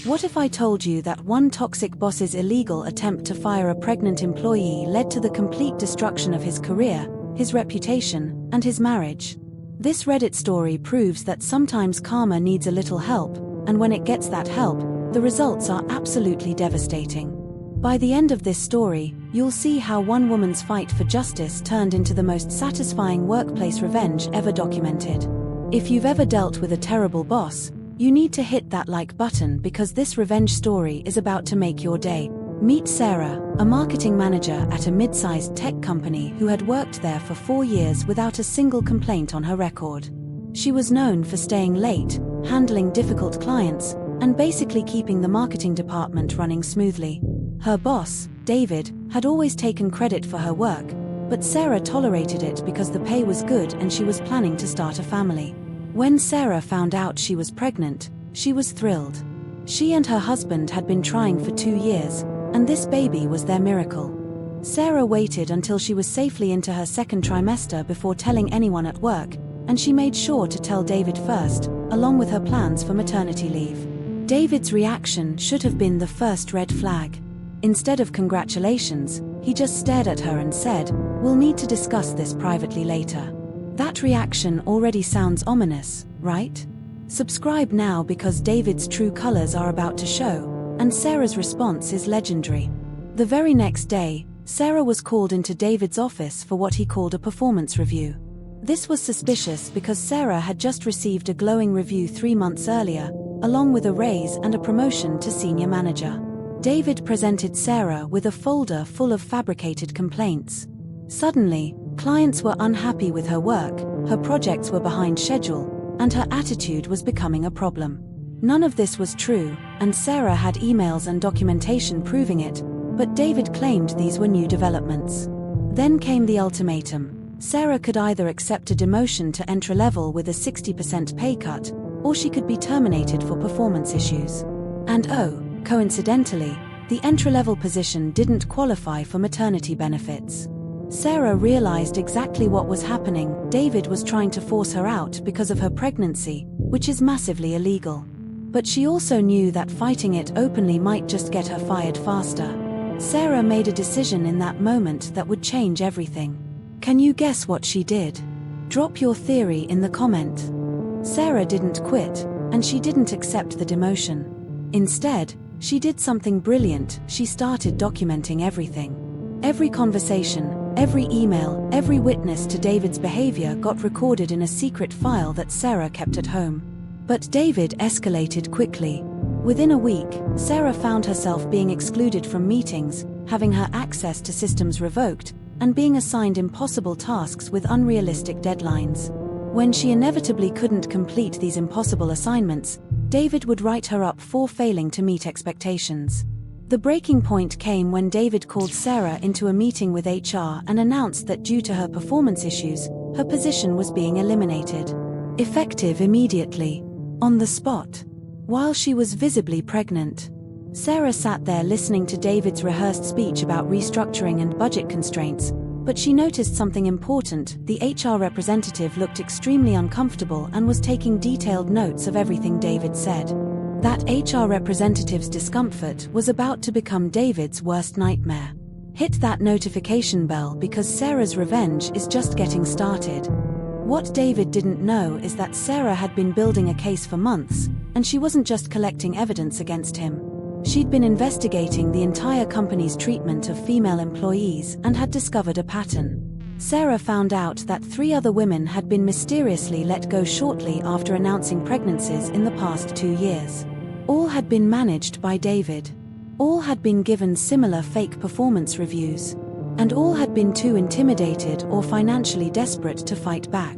What if I told you that one toxic boss's illegal attempt to fire a pregnant employee led to the complete destruction of his career, his reputation, and his marriage? This Reddit story proves that sometimes karma needs a little help, and when it gets that help, the results are absolutely devastating. By the end of this story, you'll see how one woman's fight for justice turned into the most satisfying workplace revenge ever documented. If you've ever dealt with a terrible boss, you need to hit that like button because this revenge story is about to make your day. Meet Sarah, a marketing manager at a mid-sized tech company who had worked there for 4 years without a single complaint on her record. She was known for staying late, handling difficult clients, and basically keeping the marketing department running smoothly. Her boss, David, had always taken credit for her work, but Sarah tolerated it because the pay was good and she was planning to start a family. When Sarah found out she was pregnant, she was thrilled. She and her husband had been trying for 2 years, and this baby was their miracle. Sarah waited until she was safely into her second trimester before telling anyone at work, and she made sure to tell David first, along with her plans for maternity leave. David's reaction should have been the first red flag. Instead of congratulations, he just stared at her and said, "We'll need to discuss this privately later." That reaction already sounds ominous, right? Subscribe now because David's true colors are about to show, and Sarah's response is legendary. The very next day, Sarah was called into David's office for what he called a performance review. This was suspicious because Sarah had just received a glowing review 3 months earlier, along with a raise and a promotion to senior manager. David presented Sarah with a folder full of fabricated complaints. Suddenly, clients were unhappy with her work, her projects were behind schedule, and her attitude was becoming a problem. None of this was true, and Sarah had emails and documentation proving it, but David claimed these were new developments. Then came the ultimatum. Sarah could either accept a demotion to entry-level with a 60% pay cut, or she could be terminated for performance issues. And coincidentally, the entry-level position didn't qualify for maternity benefits. Sarah realized exactly what was happening. David was trying to force her out because of her pregnancy, which is massively illegal. But she also knew that fighting it openly might just get her fired faster. Sarah made a decision in that moment that would change everything. Can you guess what she did? Drop your theory in the comment. Sarah didn't quit, and she didn't accept the demotion. Instead, she did something brilliant. She started documenting everything. Every conversation, every email, every witness to David's behavior got recorded in a secret file that Sarah kept at home. But David escalated quickly. Within a week, Sarah found herself being excluded from meetings, having her access to systems revoked, and being assigned impossible tasks with unrealistic deadlines. When she inevitably couldn't complete these impossible assignments, David would write her up for failing to meet expectations. The breaking point came when David called Sarah into a meeting with HR and announced that due to her performance issues, her position was being eliminated. Effective immediately. On the spot. While she was visibly pregnant. Sarah sat there listening to David's rehearsed speech about restructuring and budget constraints, but she noticed something important. The HR representative looked extremely uncomfortable and was taking detailed notes of everything David said. That HR representative's discomfort was about to become David's worst nightmare. Hit that notification bell because Sarah's revenge is just getting started. What David didn't know is that Sarah had been building a case for months, and she wasn't just collecting evidence against him. She'd been investigating the entire company's treatment of female employees and had discovered a pattern. Sarah found out that 3 other women had been mysteriously let go shortly after announcing pregnancies in the past 2 years. All had been managed by David. All had been given similar fake performance reviews. And all had been too intimidated or financially desperate to fight back.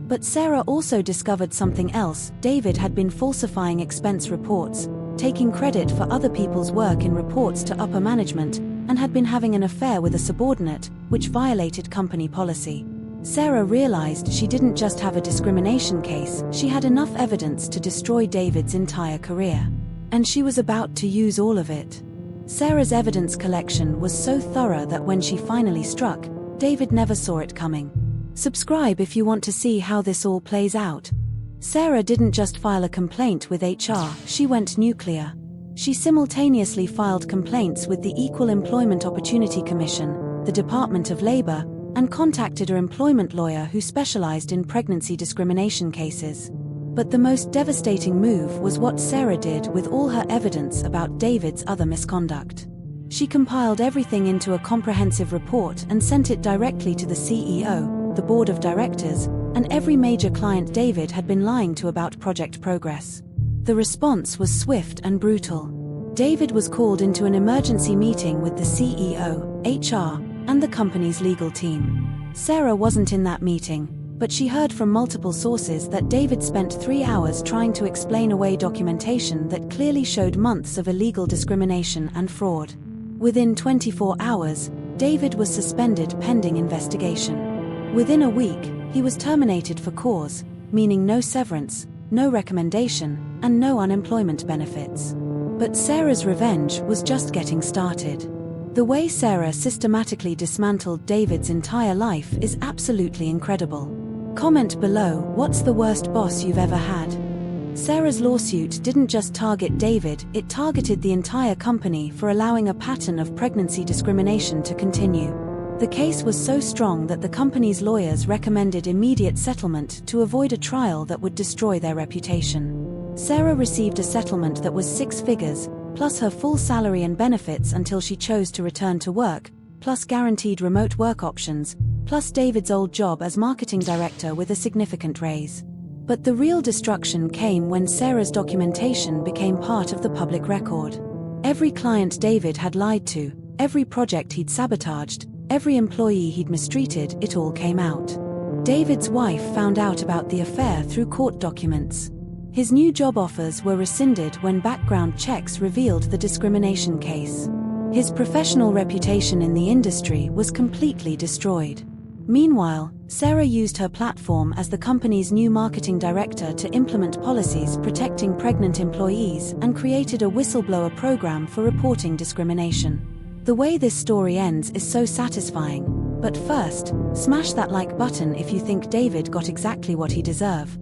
But Sarah also discovered something else. David had been falsifying expense reports, taking credit for other people's work in reports to upper management, and had been having an affair with a subordinate, which violated company policy. Sarah realized she didn't just have a discrimination case, she had enough evidence to destroy David's entire career. And she was about to use all of it. Sarah's evidence collection was so thorough that when she finally struck, David never saw it coming. Subscribe if you want to see how this all plays out. Sarah didn't just file a complaint with HR, she went nuclear. She simultaneously filed complaints with the Equal Employment Opportunity Commission, the Department of Labor, and contacted her employment lawyer who specialized in pregnancy discrimination cases. But the most devastating move was what Sarah did with all her evidence about David's other misconduct. She compiled everything into a comprehensive report and sent it directly to the CEO, the board of directors, and every major client David had been lying to about project progress. The response was swift and brutal. David was called into an emergency meeting with the CEO, HR, and the company's legal team. Sarah wasn't in that meeting, but she heard from multiple sources that David spent 3 hours trying to explain away documentation that clearly showed months of illegal discrimination and fraud. Within 24 hours, David was suspended pending investigation. Within a week, he was terminated for cause, meaning no severance, no recommendation, and no unemployment benefits. But Sarah's revenge was just getting started. The way Sarah systematically dismantled David's entire life is absolutely incredible. Comment below, what's the worst boss you've ever had? Sarah's lawsuit didn't just target David, it targeted the entire company for allowing a pattern of pregnancy discrimination to continue. The case was so strong that the company's lawyers recommended immediate settlement to avoid a trial that would destroy their reputation. Sarah received a settlement that was 6 figures, plus her full salary and benefits until she chose to return to work, plus guaranteed remote work options, plus David's old job as marketing director with a significant raise. But the real destruction came when Sarah's documentation became part of the public record. Every client David had lied to, every project he'd sabotaged, every employee he'd mistreated, it all came out. David's wife found out about the affair through court documents. His new job offers were rescinded when background checks revealed the discrimination case. His professional reputation in the industry was completely destroyed. Meanwhile, Sarah used her platform as the company's new marketing director to implement policies protecting pregnant employees and created a whistleblower program for reporting discrimination. The way this story ends is so satisfying. But first, smash that like button if you think David got exactly what he deserved.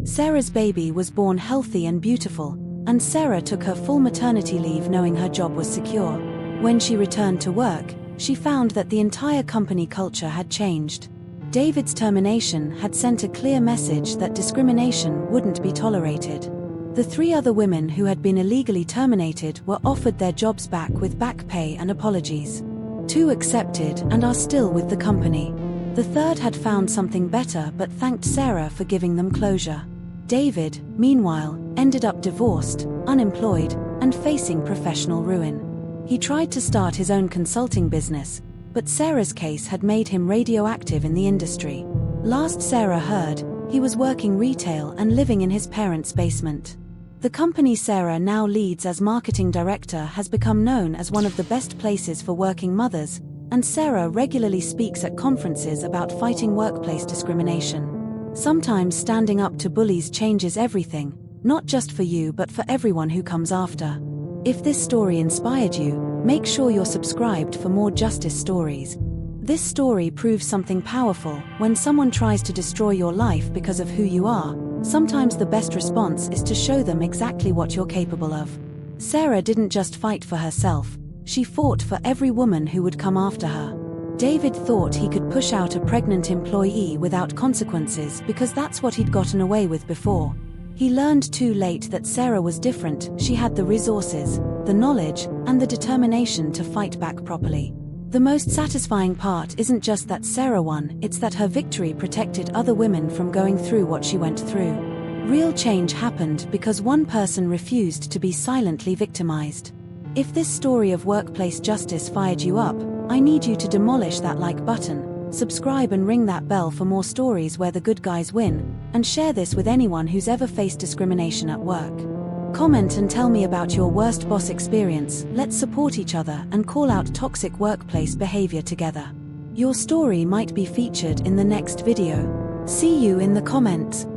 Sarah's baby was born healthy and beautiful, and Sarah took her full maternity leave knowing her job was secure. When she returned to work, she found that the entire company culture had changed. David's termination had sent a clear message that discrimination wouldn't be tolerated. The 3 other women who had been illegally terminated were offered their jobs back with back pay and apologies. 2 accepted and are still with the company. The 3rd had found something better but thanked Sarah for giving them closure. David, meanwhile, ended up divorced, unemployed, and facing professional ruin. He tried to start his own consulting business, but Sarah's case had made him radioactive in the industry. Last Sarah heard, he was working retail and living in his parents' basement. The company Sarah now leads as marketing director has become known as one of the best places for working mothers, and Sarah regularly speaks at conferences about fighting workplace discrimination. Sometimes standing up to bullies changes everything, not just for you but for everyone who comes after. If this story inspired you, make sure you're subscribed for more justice stories. This story proves something powerful. When someone tries to destroy your life because of who you are, sometimes the best response is to show them exactly what you're capable of. Sarah didn't just fight for herself, she fought for every woman who would come after her. David thought he could push out a pregnant employee without consequences because that's what he'd gotten away with before. He learned too late that Sarah was different. She had the resources, the knowledge, and the determination to fight back properly. The most satisfying part isn't just that Sarah won, it's that her victory protected other women from going through what she went through. Real change happened because one person refused to be silently victimized. If this story of workplace justice fired you up, I need you to demolish that like button, subscribe and ring that bell for more stories where the good guys win, and share this with anyone who's ever faced discrimination at work. Comment and tell me about your worst boss experience. Let's support each other and call out toxic workplace behavior together. Your story might be featured in the next video. See you in the comments.